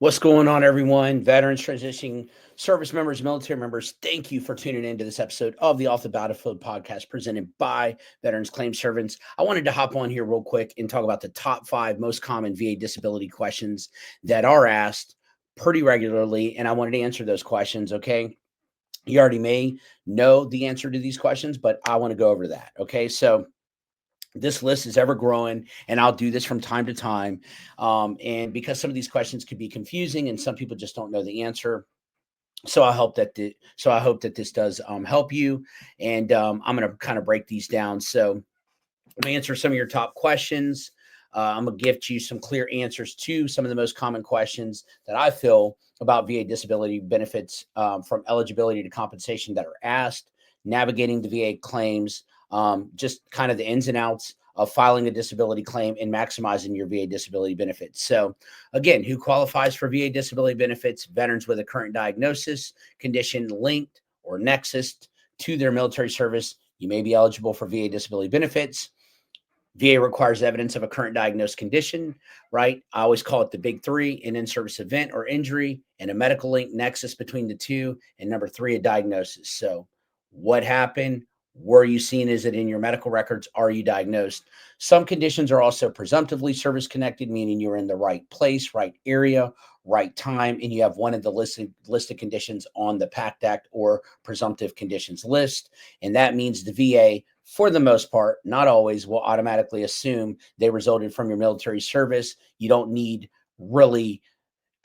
What's going on, everyone? Veterans, transitioning service members, military members, thank you for tuning into this episode of the Off the Battlefield podcast presented by Veterans Claim Servants. I wanted to hop on here real quick and talk about the top 5 most common VA disability questions that are asked pretty regularly, and I wanted to answer those questions, okay? You already may know the answer to these questions, but I want to go over that, okay? So this list is ever growing, and I'll do this from time to time. And because some of these questions could be confusing and some people just don't know the answer. So I hope that this does help you. And I'm going to kind of break these down. So I'm going to answer some of your top questions. I'm going to give you some clear answers to some of the most common questions that I feel about VA disability benefits, from eligibility to compensation, that are asked, navigating the VA claims, just kind of the ins and outs of filing a disability claim and maximizing your VA disability benefits. So again, who qualifies for VA disability benefits? Veterans with a current diagnosis, condition linked or nexus to their military service. You may be eligible for VA disability benefits. VA requires evidence of a current diagnosed condition, right? I always call it the big 3: an in-service event or injury, and a medical link nexus between the two, and number 3, a diagnosis. So what happened? Were you seen? Is it in your medical records? Are you diagnosed? Some conditions are also presumptively service-connected, meaning you're in the right place, right area, right time, and you have one of the listed conditions on the PACT Act or presumptive conditions list. And that means the VA, for the most part, not always, will automatically assume they resulted from your military service. You don't need really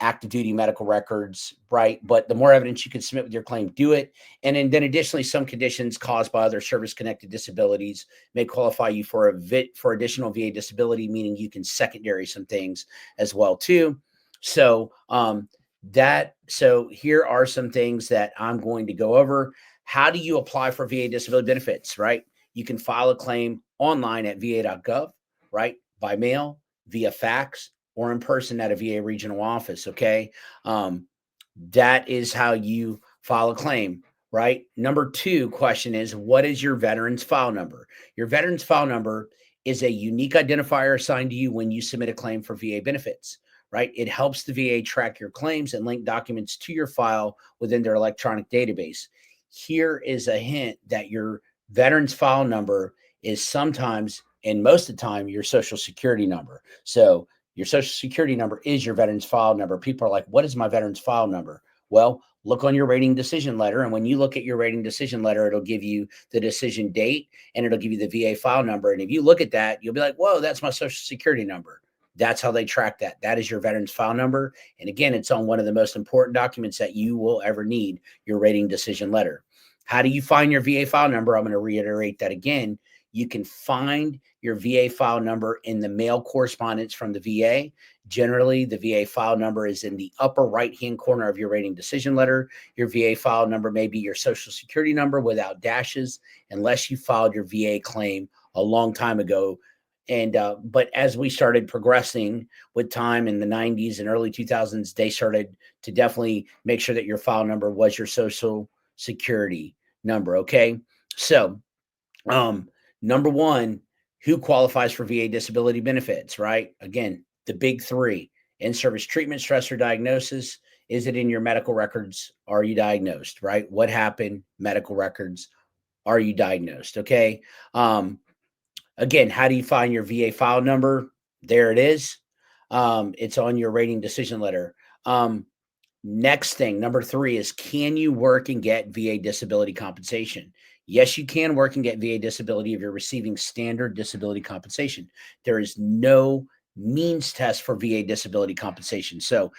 active duty medical records, right? But the more evidence you can submit with your claim, do it. And then additionally, some conditions caused by other service-connected disabilities may qualify you for additional VA disability, meaning you can secondary some things as well too. So so here are some things that I'm going to go over. How do you apply for VA disability benefits, right? You can file a claim online at VA.gov, right? By mail, via fax, or in person at a VA regional office. Okay. That is how you file a claim, right? Number 2 question is, what is your veteran's file number? Your veteran's file number is a unique identifier assigned to you when you submit a claim for VA benefits, right? It helps the VA track your claims and link documents to your file within their electronic database. Here is a hint that your veteran's file number is sometimes, and most of the time, your social security number. So your social security number is your veteran's file number. People are like, what is my veteran's file number? Well, look on your rating decision letter. And when you look at your rating decision letter, it'll give you the decision date and it'll give you the VA file number. And if you look at that, you'll be like, whoa, that's my social security number. That's how they track that. That is your veteran's file number. And again, it's on one of the most important documents that you will ever need, your rating decision letter. How do you find your VA file number? I'm going to reiterate that again. You can find your VA file number in the mail correspondence from the VA. Generally, the VA file number is in the upper right-hand corner of your rating decision letter. Your VA file number may be your social security number without dashes, unless you filed your VA claim a long time ago. And but as we started progressing with time in the 90s and early 2000s, they started to definitely make sure that your file number was your social security number. Okay. So number 1, who qualifies for VA disability benefits, right? Again, the big 3: in-service treatment, stress, or diagnosis. Is it in your medical records? Are you diagnosed, right? What happened? Medical records. Are you diagnosed? Okay. Again, how do you find your VA file number? There it is. It's on your rating decision letter. Next thing, number 3 is, can you work and get VA disability compensation? Yes, you can work and get VA disability if you're receiving standard disability compensation. There is no means test for VA disability compensation. So,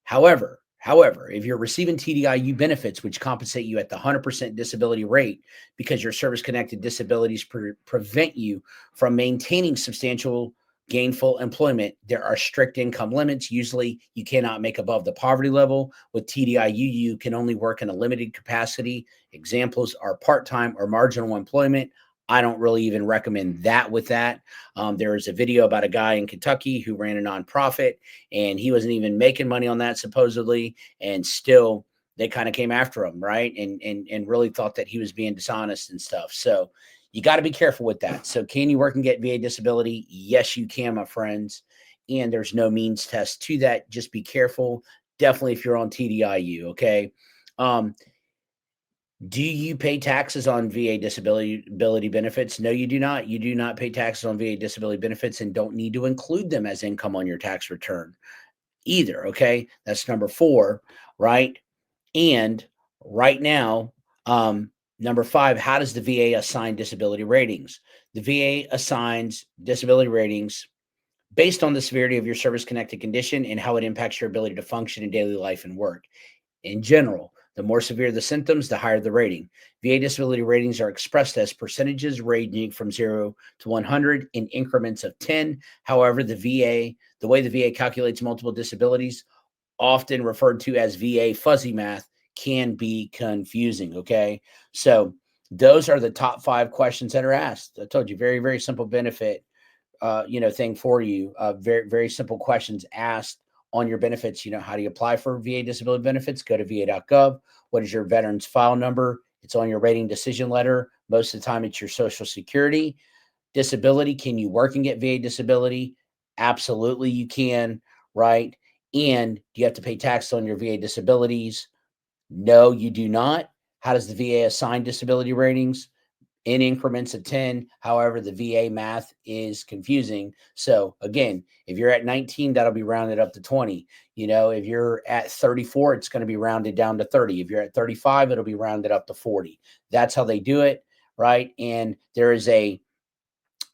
however, if you're receiving TDIU benefits, which compensate you at the 100% disability rate because your service-connected disabilities prevent you from maintaining substantial gainful employment, there are strict income limits. Usually you cannot make above the poverty level. With TDIU, you can only work in a limited capacity. Examples are part-time or marginal employment. I don't really even recommend that with that. There is a video about a guy in Kentucky who ran a nonprofit, and he wasn't even making money on that supposedly, and still they kind of came after him, right? And really thought that he was being dishonest and stuff. So you got to be careful with that. So can you work and get VA disability? Yes, you can, my friends. And there's no means test to that. Just be careful. definitely if you're on TDIU. Okay. Do you pay taxes on VA disability benefits? No, you do not. You do not pay taxes on VA disability benefits and don't need to include them as income on your tax return either. Okay. That's number 4, right? And right now, number 5, how does the VA assign disability ratings? The VA assigns disability ratings based on the severity of your service connected condition and how it impacts your ability to function in daily life and work. In general, the more severe the symptoms, the higher the rating. VA disability ratings are expressed as percentages ranging from 0 to 100 in increments of 10. However, the way the VA calculates multiple disabilities, often referred to as VA fuzzy math, can be confusing. Okay. So those are the top 5 questions that are asked. I told you, very, very simple benefit thing for you. Very, very simple questions asked on your benefits. How do you apply for VA disability benefits? Go to VA.gov. What is your veteran's file number? It's on your rating decision letter. Most of the time, it's your social security. Disability. Can you work and get VA disability? Absolutely, you can, right? And do you have to pay tax on your VA disabilities? No, you do not. How does the VA assign disability ratings? In increments of 10. However, the VA math is confusing. So again, if you're at 19, that'll be rounded up to 20. If you're at 34, it's going to be rounded down to 30. If you're at 35, it'll be rounded up to 40. That's how they do it, right? And there is a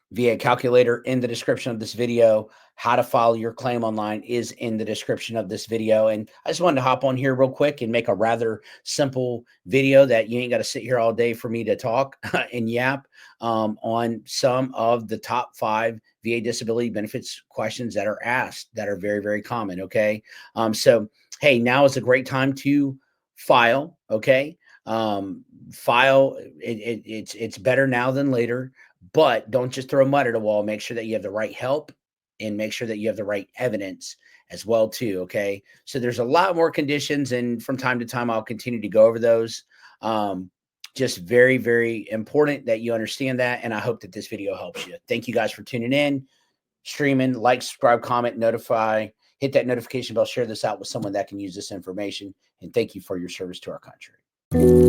VA calculator in the description of this video. How to file your claim online is in the description of this video. And I just wanted to hop on here real quick and make a rather simple video that you ain't got to sit here all day for me to talk and yap on some of the top 5 VA disability benefits questions that are asked that are very, very common. Okay. So, hey, now is a great time to file. Okay. File. It's better now than later. But don't just throw mud at a wall. Make sure that you have the right help and make sure that you have the right evidence as well too. Okay. So there's a lot more conditions, and from time to time, I'll continue to go over those. Just very, very important that you understand that. And I hope that this video helps you. Thank you guys for tuning in, streaming, like, subscribe, comment, notify, hit that notification bell, share this out with someone that can use this information. And thank you for your service to our country.